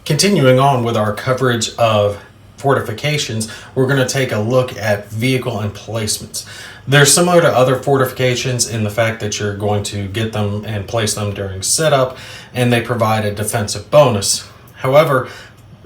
Continuing on with our coverage of fortifications, we're going to take a look at vehicle emplacements. They're similar to other fortifications in the fact that you're going to get them and place them during setup, and they provide a defensive bonus. However,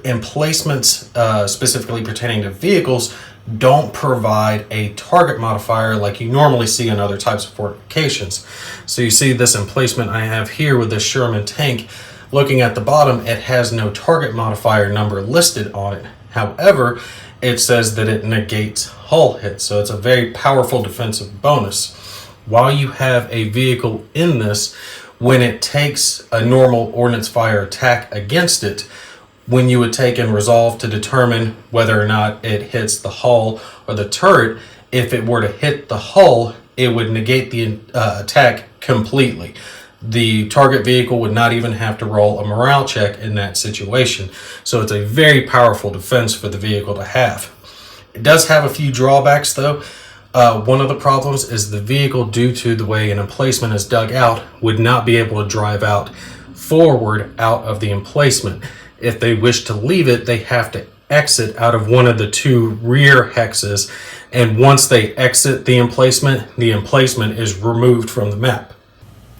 emplacements specifically pertaining to vehicles don't provide a target modifier like you normally see in other types of fortifications. So you see this emplacement I have here with this Sherman tank. Looking at the bottom, it has no target modifier number listed on it. However, it says that it negates hull hits, so it's a very powerful defensive bonus. While you have a vehicle in this, when it takes a normal ordnance fire attack against it, when you would take and resolve to determine whether or not it hits the hull or the turret, if it were to hit the hull, it would negate the attack completely. The target vehicle would not even have to roll a morale check in that situation. So it's a very powerful defense for the vehicle to have. It does have a few drawbacks though. One of the problems is the vehicle, due to the way an emplacement is dug out, would not be able to drive out forward out of the emplacement. If they wish to leave it, they have to exit out of one of the two rear hexes. And once they exit the emplacement is removed from the map.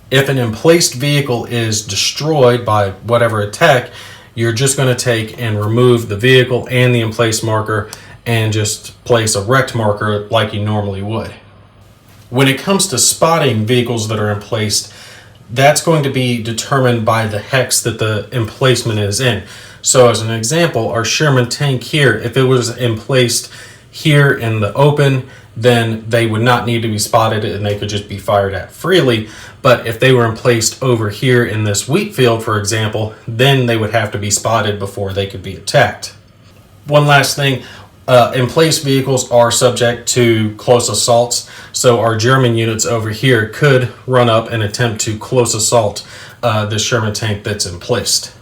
If an emplaced vehicle is destroyed by whatever attack, you're just going to take and remove the vehicle and the emplaced marker and just place a rect marker like you normally would. When it comes to spotting vehicles that are emplaced, that's going to be determined by the hex that the emplacement is in. So as an example, our Sherman tank here, if it was emplaced here in the open, then they would not need to be spotted and they could just be fired at freely. But if they were emplaced over here in this wheat field, for example, then they would have to be spotted before they could be attacked. One last thing, emplaced vehicles are subject to close assaults. So our German units over here could run up and attempt to close assault the Sherman tank that's emplaced.